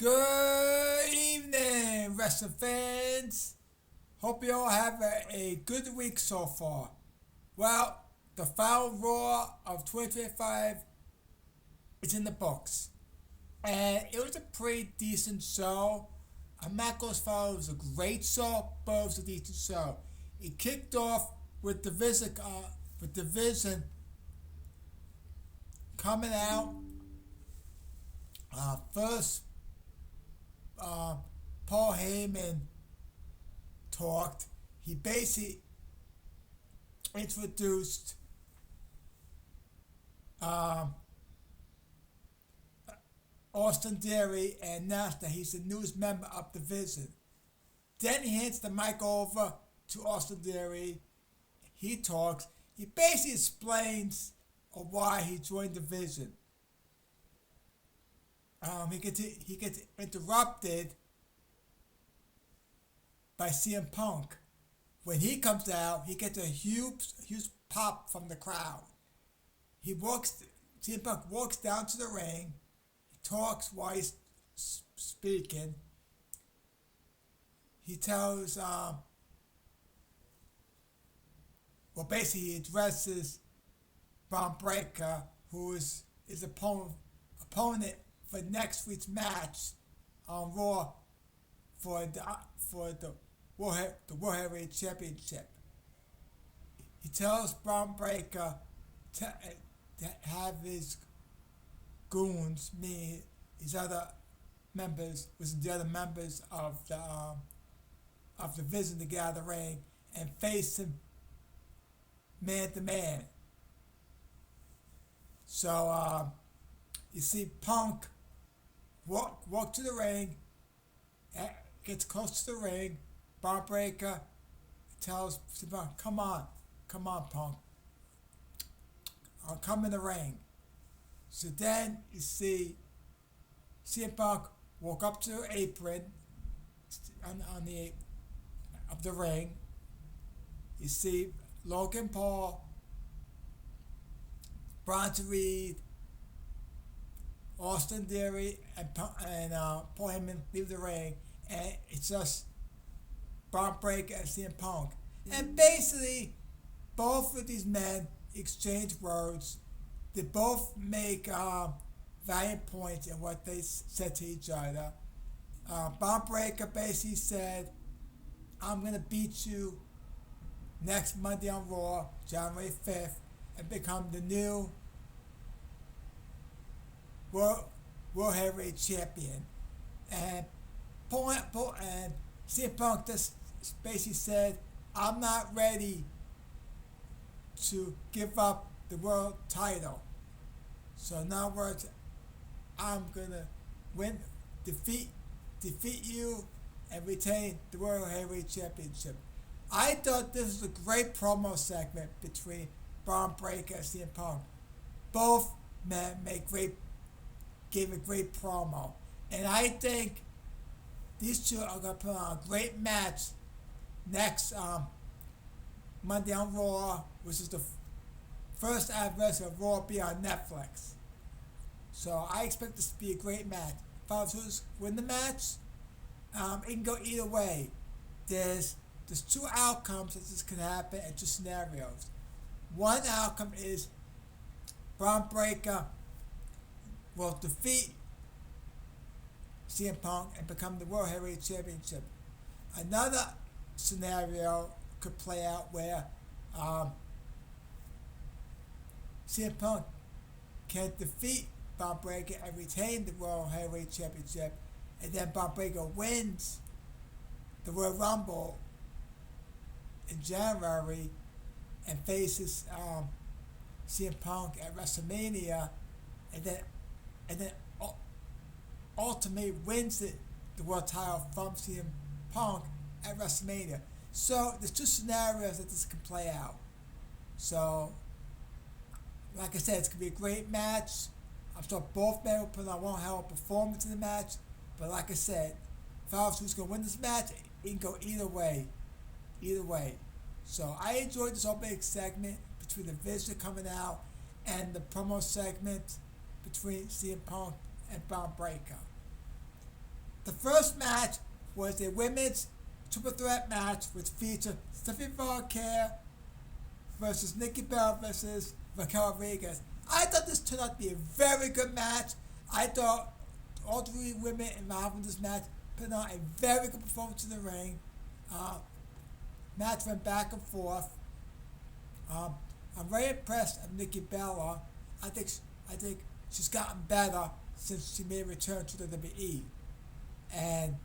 Good evening, wrestling fans. Hope you all have a good week so far. Well, the final Raw of 2025 is in the books. And it was a pretty decent show. I'm not going to say it was a great show, but it was a decent show. It kicked off with division coming out. First, Paul Heyman talked. He basically introduced Austin Theory and announced that he's the newest member of the division. Then he hands the mic over to Austin Theory. He talks. He basically explains why he joined the division. He gets interrupted by CM Punk. When he comes out, he gets a huge pop from the crowd. CM Punk walks down to the ring. He talks while he's speaking. He tells, basically he addresses Braun Breaker, who is his opponent for next week's match on Raw for the World Heavyweight Championship. He tells Braun Breaker to have his goons, meaning his other members, the other members of the division, to get out of the ring and face him man to man. So you see Punk walk to the ring, gets close to the ring. Braun Breaker tells Punk, come on, Punk. I'll come in the ring. So then you see CM Punk walk up to the apron on the of the ring. You see Logan Paul, Bronson Reed, Austin Theory, and Paul Heyman leave the ring, and it's just Braun Breaker and CM Punk. And basically, both of these men exchange words. They both make valiant points in what they said to each other. Braun Breaker basically said, I'm going to beat you next Monday on Raw, January 5th, and become the new World Heavyweight Champion. And CM Punk just basically said, I'm not ready to give up the world title. So in other words, I'm gonna defeat you and retain the World Heavyweight Championship. I thought this was a great promo segment between Braun Breaker and CM Punk. Both men gave a great promo. And I think these two are going to put on a great match next Monday on Raw, which is the first anniversary of Raw be on Netflix. So I expect this to be a great match. If I was to win the match, it can go either way. There's two outcomes that this can happen and two scenarios. One outcome is Braun Breaker will defeat CM Punk and become the World Heavyweight Championship. Another scenario could play out where CM Punk can defeat Braun Breaker and retain the World Heavyweight Championship, and then Braun Breaker wins the Royal Rumble in January and faces CM Punk at WrestleMania, and then ultimately wins the world title from CM Punk at WrestleMania. So there's two scenarios that this can play out. So, like I said, it's going to be a great match. I'm sure both men will put on one hell of a performance in the match. But like I said, if I was who's going to win this match, it can go either way. So I enjoyed this opening segment between the Vision coming out and the promo segment between CM Punk and Braun Breaker. The first match was a women's triple threat match which featured Stephanie Valkyrie versus Nikki Bella versus Raquel Rodriguez. I thought this turned out to be a very good match. I thought all three women involved in this match put on a very good performance in the ring. Match went back and forth. I'm very impressed with Nikki Bella. I think she's gotten better since she made a return to the WWE. And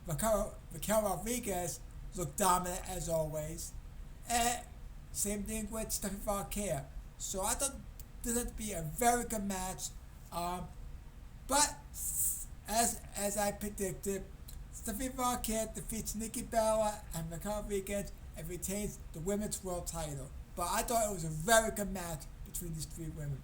Raquel Rodriguez looked dominant as always. And same thing with Stephanie Valkyrie. So I thought this would be a very good match. But as I predicted, Stephanie Valkyrie defeats Nikki Bella and Raquel Rodriguez and retains the women's world title. But I thought it was a very good match between these three women.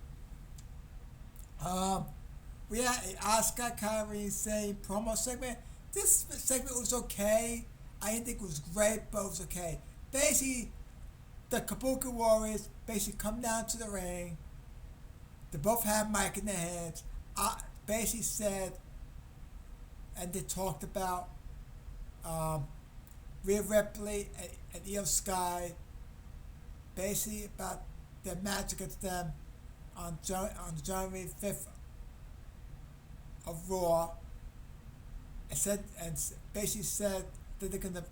We had an Asuka Kairi Sane promo segment. This segment was okay. I didn't think it was great, but it was okay. Basically, the Kabuki Warriors basically come down to the ring. They both have mic in their hands. Basically said, and they talked about Rhea Ripley and Io Sky, basically about their match against them on January 5th of Raw, and basically said that they're going to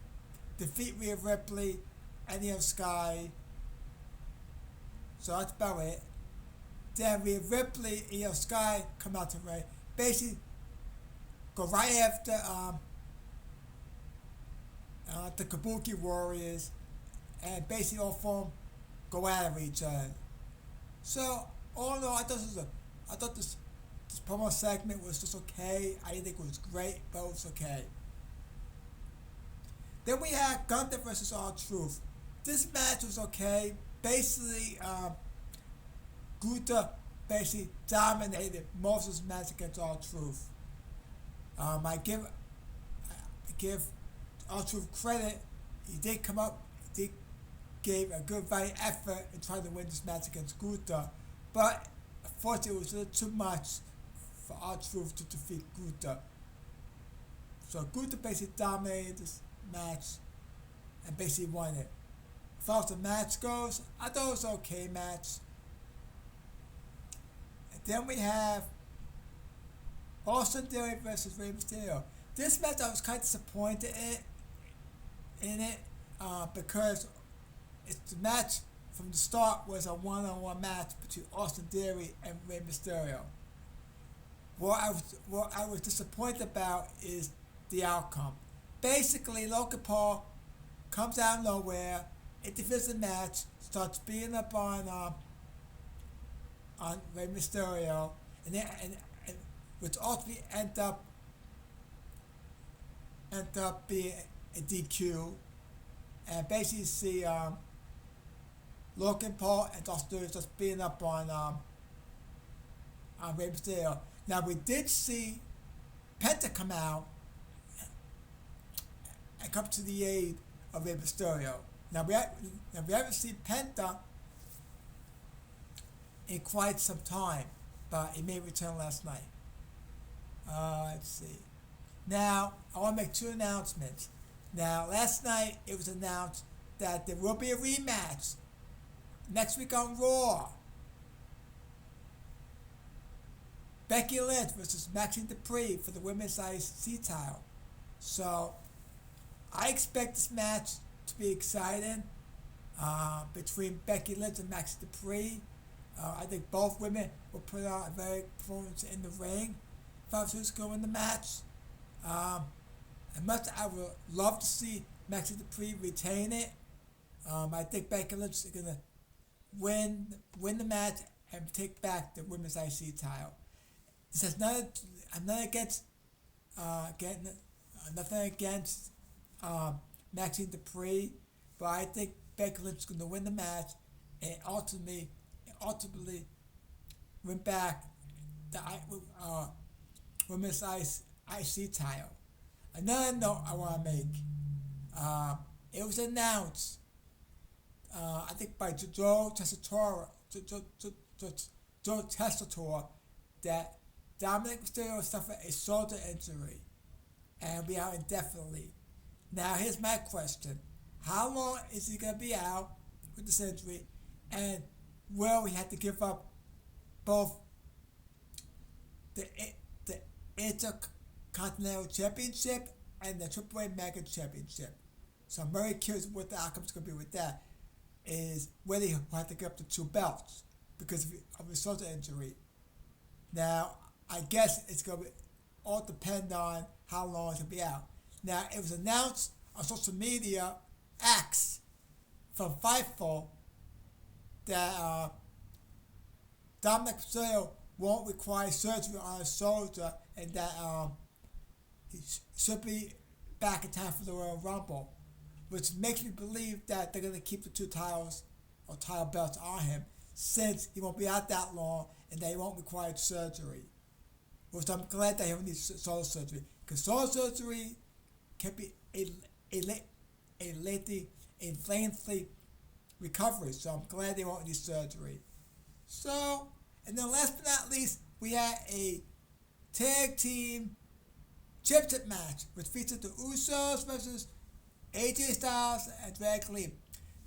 defeat Rhea Ripley and Io Sky. So that's about it. Then Rhea Ripley and Io Sky come out to the ring. Basically, go right after the Kabuki Warriors, and basically all four of them go at each other. So all in all, I thought this promo segment was just okay. I didn't think it was great, but it was okay. Then we had Gunther versus R-Truth. This match was okay. Basically, Gunther basically dominated most of his match against R-Truth. I give R-Truth credit. He did come up. He gave a good fight effort in trying to win this match against Gunther, but unfortunately it was a little too much for R-Truth to defeat Gunther. So Gunther basically dominated this match and basically won it. As far as the match goes, I thought it was an okay match. And then we have Austin Theory versus Rey Mysterio. This match I was kind of disappointed in it because the match from the start was a one-on-one match between Austin Theory and Rey Mysterio. What I was disappointed about is the outcome. Basically, Logan Paul comes out of nowhere, interferes in the match, starts beating up on Rey Mysterio, and which ultimately end up being a DQ, and basically see Logan Paul and Austin Theory just beating up on Rey Mysterio. Now we did see Penta come out and come to the aid of Rey Mysterio. Now we haven't seen Penta in quite some time, but he made a return last night. Let's see. Now I want to make two announcements. Now last night it was announced that there will be a rematch next week on Raw. Becky Lynch versus Maxine Dupree for the women's IC title. So I expect this match to be exciting between Becky Lynch and Maxine Dupree. I think both women will put on a very good performance in the ring. If I was who's going to win the match, I would love to see Maxine Dupree retain it. I think Becky Lynch is going to win the match and take back the women's IC title. This has nothing against Maxine Dupree, but I think Becky Lynch is going to win the match and ultimately win back the women's IC title. Another note I want to make: it was announced, I think by Joe Tessitore, that Dominic Mysterio suffered a shoulder injury and will be out indefinitely. Now, here's my question. How long is he going to be out with this injury? And will he have to give up both the Intercontinental Championship and the AAA Mega Championship? So I'm very curious what the outcome's going to be with that. Is whether he'll have to give up the two belts because of his shoulder injury. Now, I guess it's going to all depend on how long he'll be out. Now, it was announced on social media, X from Fightful, that Dominic Mysterio won't require surgery on his shoulder and that he should be back in time for the Royal Rumble, which makes me believe that they're going to keep the two titles or title belts on him since he won't be out that long and that he won't require surgery. Which I'm glad that he won't need shoulder surgery, because shoulder surgery can be a lengthy recovery, so I'm glad they won't need surgery. So, and then last but not least, we had a tag team championship match, which featured the Usos versus AJ Styles and Drake Lee.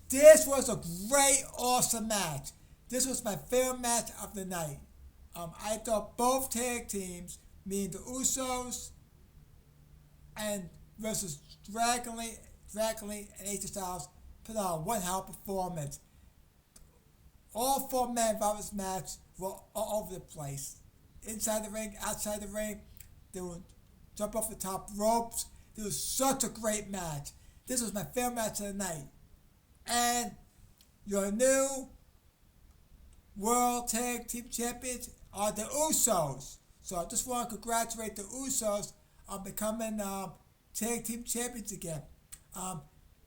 This was a great, awesome match. This was my favorite match of the night. I thought both tag teams, meaning the Usos and versus Dragon Lee and AJ Styles, put on one hell of a performance. All four men involved in this match were all over the place. Inside the ring, outside the ring, they would jump off the top ropes. It was such a great match. This was my favorite match of the night. And your new World Tag Team Champions are the Usos. So I just want to congratulate the Usos on becoming Tag Team Champions again.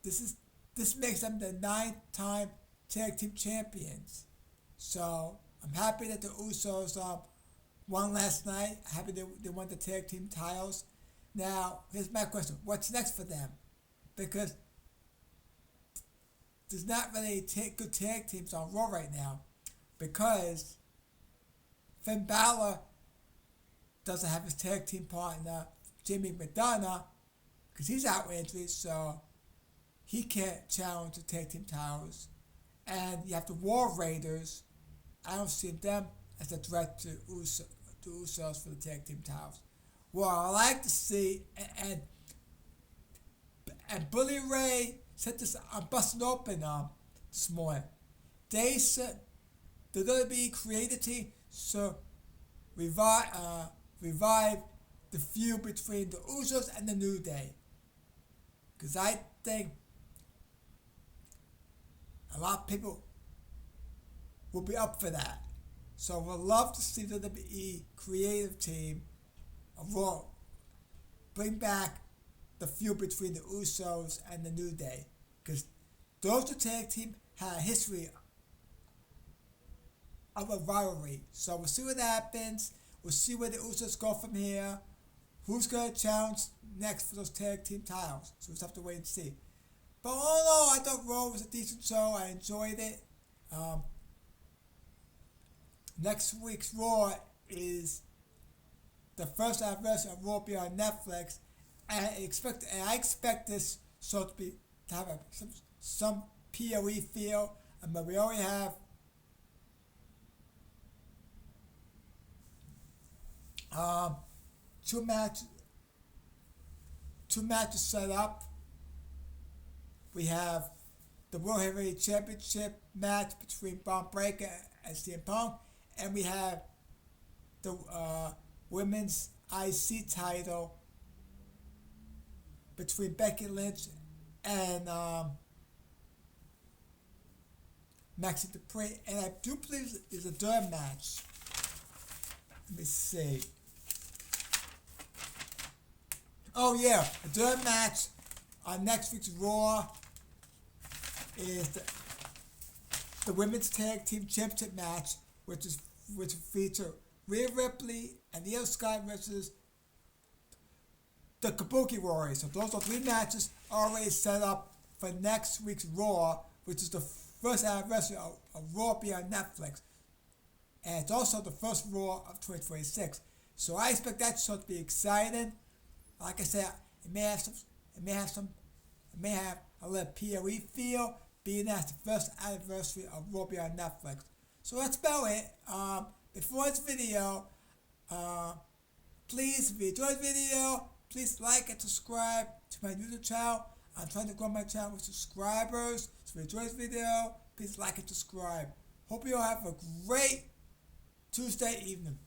This makes them the 9th-time Tag Team Champions. So I'm happy that the Usos won last night. Happy they won the Tag Team titles. Now, here's my question. What's next for them? Because there's not really good tag teams on Raw right now, because Finn Balor doesn't have his tag team partner, Jimmy McDonough, because he's out with injury, so he can't challenge the tag team titles. And you have the War Raiders. I don't see them as a threat to Usos for the tag team titles. Well, I like to see, and Bully Ray said this on Busted Open this morning. They said the WWE creative team should revive the feud between the Usos and the New Day. Because I think a lot of people will be up for that. So we'd love to see the WWE creative team of Raw bring back the feud between the Usos and the New Day. Because those two tag team had a history of a rivalry. So we'll see what happens. We'll see where the Usos go from here. Who's going to challenge next for those tag team titles. So we'll just have to wait and see. But all in all, I thought Raw was a decent show. I enjoyed it. Next week's Raw is the first anniversary of Raw be on Netflix. And I expect this show to have some PoE feel. But we already have two matches set up. We have the World Heavyweight Championship match between Braun Breaker and CM Punk, and we have the Women's IC title between Becky Lynch and Maxi Dupree, and I do believe there's a third match. Let me see. Oh yeah, a third match on next week's Raw is the Women's Tag Team Championship match, which feature Rhea Ripley and Io Sky versus the Kabuki Warriors. So those are three matches already set up for next week's Raw, which is the first anniversary of Raw being on Netflix. And it's also the first Raw of 2026. So I expect that show to be exciting. Like I said, it may have a little POE feel, being that's the first anniversary of Raw on Netflix. So that's about it. Before this video, please, if you enjoyed the video, please like and subscribe to my YouTube channel. I'm trying to grow my channel with subscribers. So if you enjoyed this video, please like and subscribe. Hope you all have a great Tuesday evening.